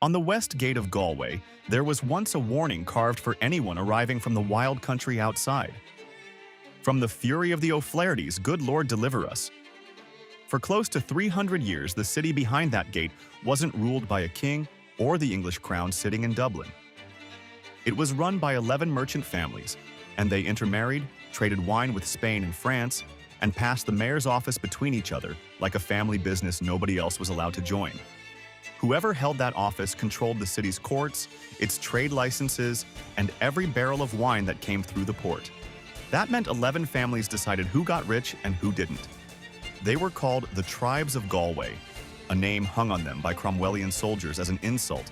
On the west gate of Galway, there was once a warning carved for anyone arriving from the wild country outside. From the fury of the O'Flahertys, good Lord deliver us. For close to 300 years, the city behind that gate wasn't ruled by a king or the English crown sitting in Dublin. It was run by 11 merchant families, and they intermarried, traded wine with Spain and France, and passed the mayor's office between each other like a family business nobody else was allowed to join. Whoever held that office controlled the city's courts, its trade licenses, and every barrel of wine that came through the port. That meant 11 families decided who got rich and who didn't. They were called the Tribes of Galway, a name hung on them by Cromwellian soldiers as an insult,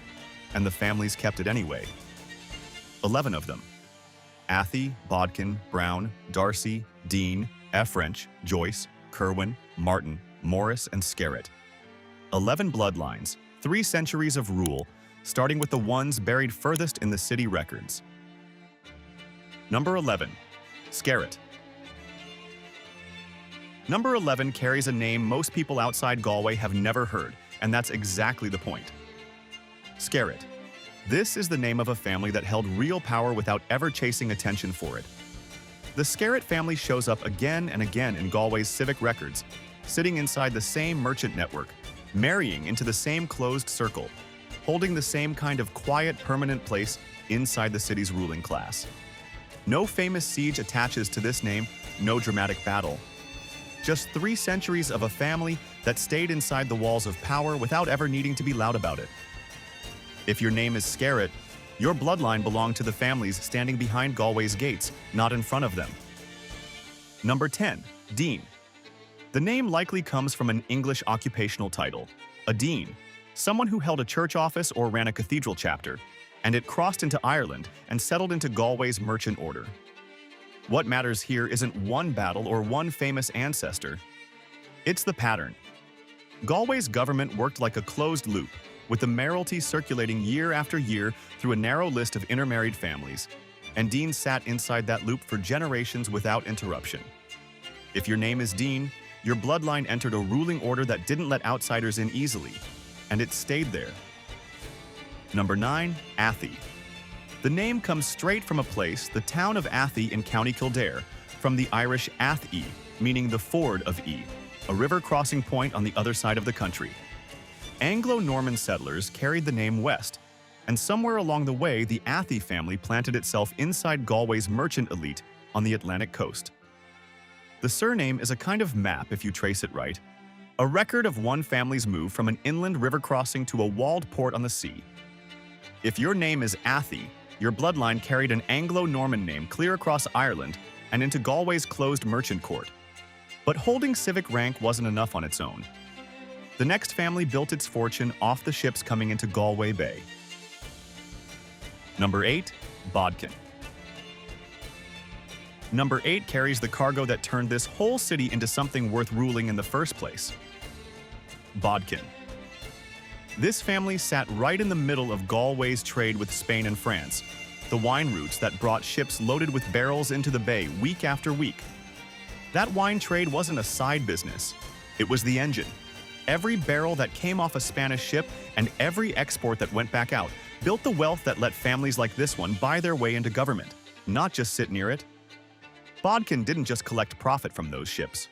and the families kept it anyway. 11 of them: Athy, Bodkin, Browne, Darcy, Deane, ffrench, Joyce, Kirwan, Martin, Morris, and Skerrett. 11 bloodlines, 3 centuries of rule, starting with the ones buried furthest in the city records. Number 11. Skerrett. Number 11 carries a name most people outside Galway have never heard, and that's exactly the point. Skerrett. This is the name of a family that held real power without ever chasing attention for it. The Skerrett family shows up again and again in Galway's civic records, sitting inside the same merchant network, marrying into the same closed circle, holding the same kind of quiet, permanent place inside the city's ruling class. No famous siege attaches to this name, no dramatic battle. Just 3 centuries of a family that stayed inside the walls of power without ever needing to be loud about it. If your name is Skerrett, your bloodline belonged to the families standing behind Galway's gates, not in front of them. Number 10. Deane. The name likely comes from an English occupational title, a Deane, someone who held a church office or ran a cathedral chapter, and it crossed into Ireland and settled into Galway's merchant order. What matters here isn't one battle or one famous ancestor. It's the pattern. Galway's government worked like a closed loop, with the mayoralty circulating year after year through a narrow list of intermarried families, and Deane sat inside that loop for generations without interruption. If your name is Deane, your bloodline entered a ruling order that didn't let outsiders in easily, and it stayed there. Number 9. Athy. The name comes straight from a place, the town of Athy in County Kildare, from the Irish Athy, meaning the ford of E, a river crossing point on the other side of the country. Anglo-Norman settlers carried the name west, and somewhere along the way, the Athy family planted itself inside Galway's merchant elite on the Atlantic coast. The surname is a kind of map if you trace it right, a record of one family's move from an inland river crossing to a walled port on the sea. If your name is Athy, your bloodline carried an Anglo-Norman name clear across Ireland and into Galway's closed merchant court. But holding civic rank wasn't enough on its own. The next family built its fortune off the ships coming into Galway Bay. Number 8. Bodkin. Number 8 carries the cargo that turned this whole city into something worth ruling in the first place. Bodkin. This family sat right in the middle of Galway's trade with Spain and France, the wine routes that brought ships loaded with barrels into the bay week after week. That wine trade wasn't a side business, it was the engine. Every barrel that came off a Spanish ship and every export that went back out built the wealth that let families like this one buy their way into government, not just sit near it. Bodkin didn't just collect profit from those ships.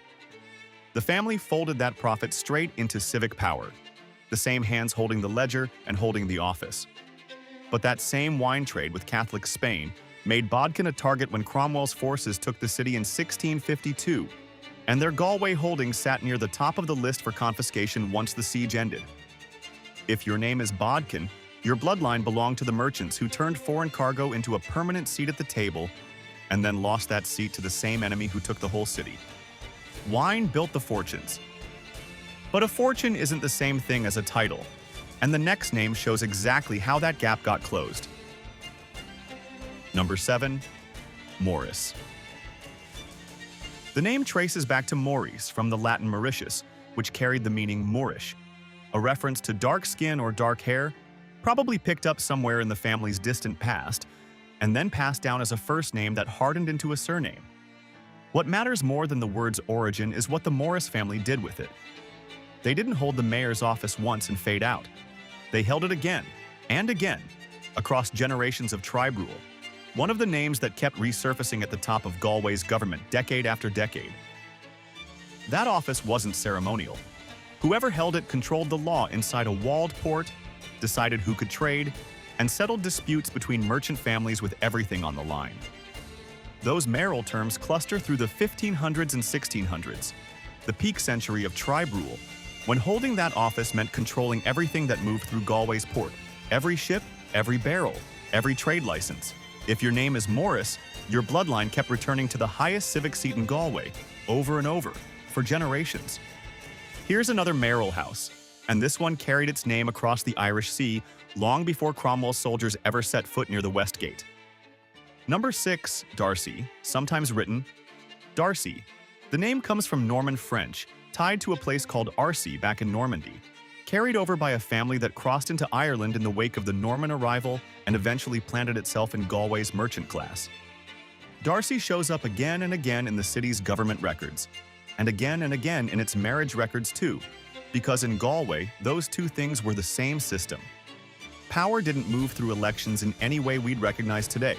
The family folded that profit straight into civic power, the same hands holding the ledger and holding the office. But that same wine trade with Catholic Spain made Bodkin a target when Cromwell's forces took the city in 1652, and their Galway holdings sat near the top of the list for confiscation once the siege ended. If your name is Bodkin, your bloodline belonged to the merchants who turned foreign cargo into a permanent seat at the table and then lost that seat to the same enemy who took the whole city. Wine built the fortunes. But a fortune isn't the same thing as a title, and the next name shows exactly how that gap got closed. Number 7. Morris. The name traces back to Maurice from the Latin Mauritius, which carried the meaning Moorish, a reference to dark skin or dark hair, probably picked up somewhere in the family's distant past, and then passed down as a first name that hardened into a surname. What matters more than the word's origin is what the Morris family did with it. They didn't hold the mayor's office once and fade out. They held it again, and again, across generations of tribe rule. One of the names that kept resurfacing at the top of Galway's government decade after decade. That office wasn't ceremonial. Whoever held it controlled the law inside a walled port, decided who could trade, and settled disputes between merchant families with everything on the line. Those mayoral terms cluster through the 1500s and 1600s, the peak century of tribe rule, when holding that office meant controlling everything that moved through Galway's port, every ship, every barrel, every trade license. If your name is Morris, your bloodline kept returning to the highest civic seat in Galway, over and over, for generations. Here's another mayoral house, and this one carried its name across the Irish Sea long before Cromwell's soldiers ever set foot near the West Gate. Number 6, Darcy, sometimes written Darcy. The name comes from Norman French, tied to a place called Arcy back in Normandy, carried over by a family that crossed into Ireland in the wake of the Norman arrival and eventually planted itself in Galway's merchant class. Darcy shows up again and again in the city's government records, and again in its marriage records too, because in Galway, those two things were the same system. Power didn't move through elections in any way we'd recognize today.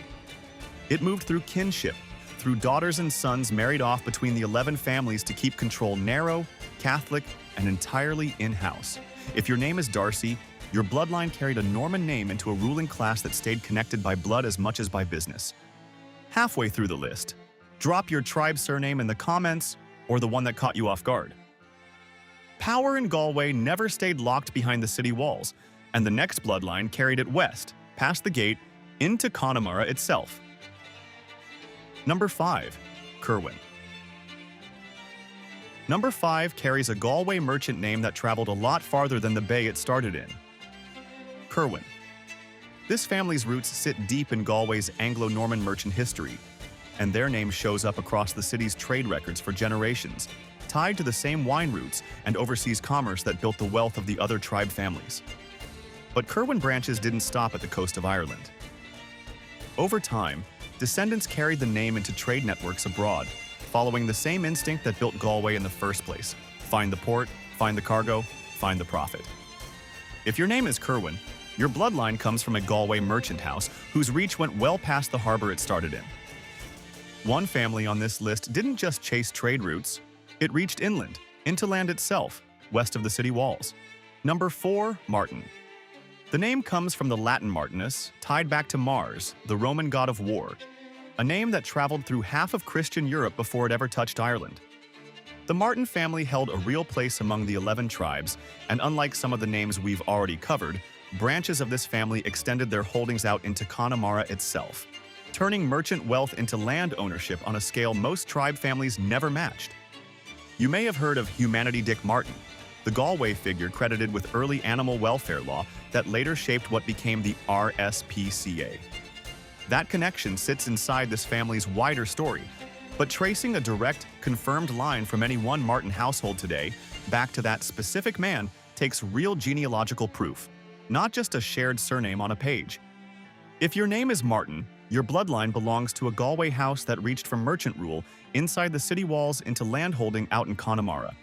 It moved through kinship, through daughters and sons married off between the 11 families to keep control narrow, Catholic, and entirely in-house. If your name is Darcy, your bloodline carried a Norman name into a ruling class that stayed connected by blood as much as by business. Halfway through the list, drop your tribe surname in the comments or the one that caught you off guard. Power in Galway never stayed locked behind the city walls, and the next bloodline carried it west, past the gate, into Connemara itself. Number 5, Kirwan. Number 5 carries a Galway merchant name that traveled a lot farther than the bay it started in. Kirwan. This family's roots sit deep in Galway's Anglo-Norman merchant history, and their name shows up across the city's trade records for generations, tied to the same wine routes and overseas commerce that built the wealth of the other tribe families. But Kirwan branches didn't stop at the coast of Ireland. Over time, descendants carried the name into trade networks abroad, following the same instinct that built Galway in the first place: find the port, find the cargo, find the profit. If your name is Kirwan, your bloodline comes from a Galway merchant house whose reach went well past the harbor it started in. One family on this list didn't just chase trade routes, it reached inland, into land itself, west of the city walls. Number 4, Martin. The name comes from the Latin Martinus, tied back to Mars, the Roman god of war, a name that traveled through half of Christian Europe before it ever touched Ireland. The Martin family held a real place among the 11 tribes, and unlike some of the names we've already covered, branches of this family extended their holdings out into Connemara itself, turning merchant wealth into land ownership on a scale most tribe families never matched. You may have heard of Humanity Dick Martin, the Galway figure credited with early animal welfare law that later shaped what became the RSPCA. That connection sits inside this family's wider story, but tracing a direct, confirmed line from any one Martin household today back to that specific man takes real genealogical proof, not just a shared surname on a page. If your name is Martin, your bloodline belongs to a Galway house that reached from merchant rule inside the city walls into landholding out in Connemara.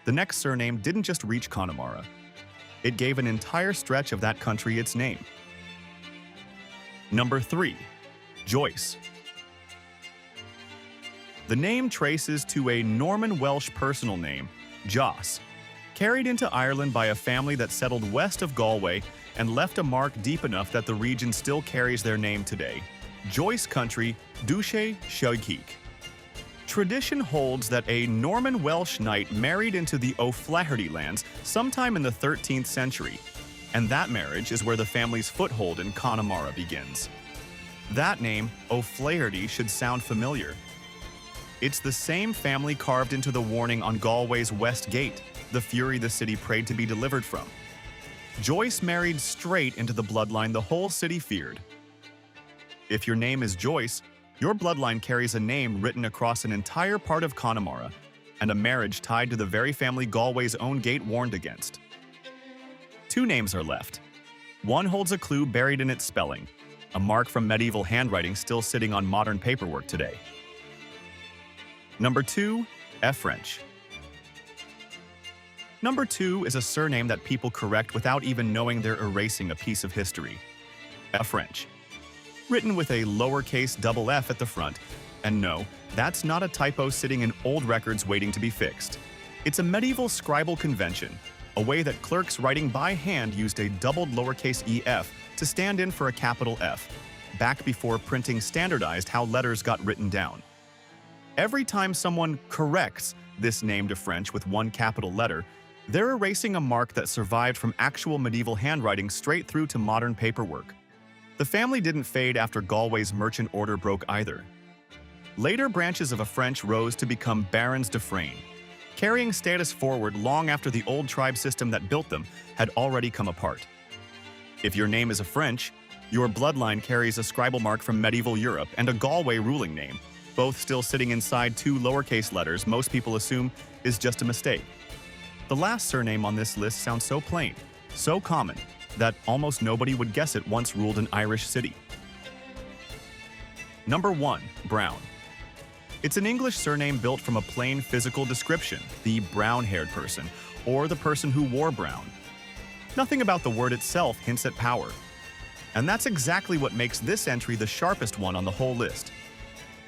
The next surname didn't just reach Connemara. It gave an entire stretch of that country its name. Number 3, Joyce. The name traces to a Norman Welsh personal name, Joss, carried into Ireland by a family that settled west of Galway and left a mark deep enough that the region still carries their name today, Joyce Country, Dúché Seoigheach. Tradition holds that a Norman Welsh knight married into the O'Flaherty lands sometime in the 13th century, and that marriage is where the family's foothold in Connemara begins. That name, O'Flaherty, should sound familiar. It's the same family carved into the warning on Galway's West Gate, the fury the city prayed to be delivered from. Joyce married straight into the bloodline the whole city feared. If your name is Joyce, your bloodline carries a name written across an entire part of Connemara, and a marriage tied to the very family Galway's own gate warned against. 2 names are left. One holds a clue buried in its spelling, a mark from medieval handwriting still sitting on modern paperwork today. Number 2, ffrench. Number 2 is a surname that people correct without even knowing they're erasing a piece of history. Ffrench. Written with a lowercase double f at the front. And no, that's not a typo sitting in old records waiting to be fixed. It's a medieval scribal convention, a way that clerks writing by hand used a doubled lowercase ef to stand in for a capital F, back before printing standardized how letters got written down. Every time someone corrects this name to French with one capital letter, they're erasing a mark that survived from actual medieval handwriting straight through to modern paperwork. The family didn't fade after Galway's merchant order broke either. Later branches of ffrench rose to become barons de Frane, carrying status forward long after the old tribe system that built them had already come apart. If your name is ffrench, your bloodline carries a scribal mark from medieval Europe and a Galway ruling name, both still sitting inside two lowercase letters most people assume is just a mistake. The last surname on this list sounds so plain, so common, that almost nobody would guess it once ruled an Irish city. Number 1. Browne. It's an English surname built from a plain physical description, the brown-haired person, or the person who wore brown. Nothing about the word itself hints at power. And that's exactly what makes this entry the sharpest one on the whole list.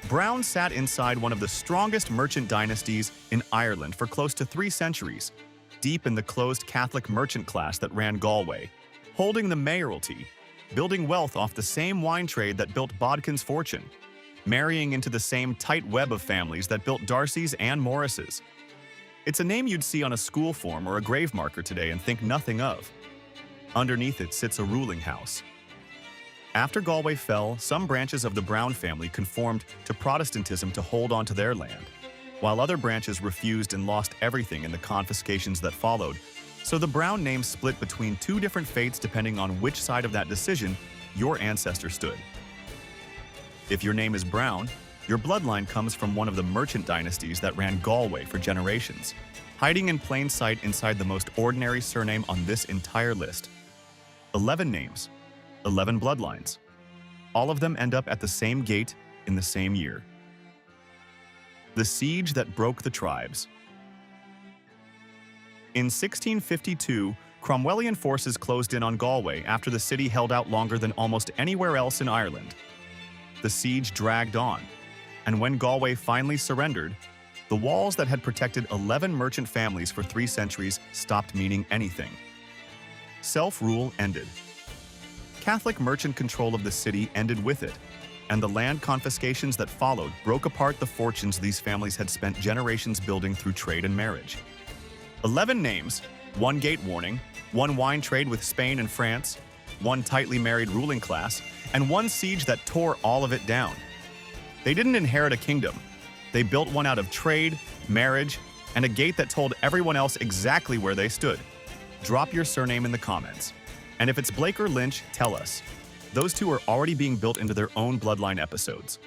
Browne sat inside one of the strongest merchant dynasties in Ireland for close to 3 centuries, deep in the closed Catholic merchant class that ran Galway, holding the mayoralty, building wealth off the same wine trade that built Bodkin's fortune, marrying into the same tight web of families that built Darcy's and Morris's. It's a name you'd see on a school form or a grave marker today and think nothing of. Underneath it sits a ruling house. After Galway fell, some branches of the Browne family conformed to Protestantism to hold on to their land, while other branches refused and lost everything in the confiscations that followed, so the Browne name split between 2 different fates depending on which side of that decision your ancestor stood. If your name is Browne, your bloodline comes from one of the merchant dynasties that ran Galway for generations, hiding in plain sight inside the most ordinary surname on this entire list. 11 names, 11 bloodlines. All of them end up at the same gate in the same year. The siege that broke the tribes. In 1652, Cromwellian forces closed in on Galway after the city held out longer than almost anywhere else in Ireland. The siege dragged on, and when Galway finally surrendered, the walls that had protected 11 merchant families for 3 centuries stopped meaning anything. Self-rule ended. Catholic merchant control of the city ended with it, and the land confiscations that followed broke apart the fortunes these families had spent generations building through trade and marriage. 11 names, 1 gate warning, 1 wine trade with Spain and France, 1 tightly married ruling class, and 1 siege that tore all of it down. They didn't inherit a kingdom. They built one out of trade, marriage, and a gate that told everyone else exactly where they stood. Drop your surname in the comments. And if it's Blake or Lynch, tell us. Those 2 are already being built into their own bloodline episodes.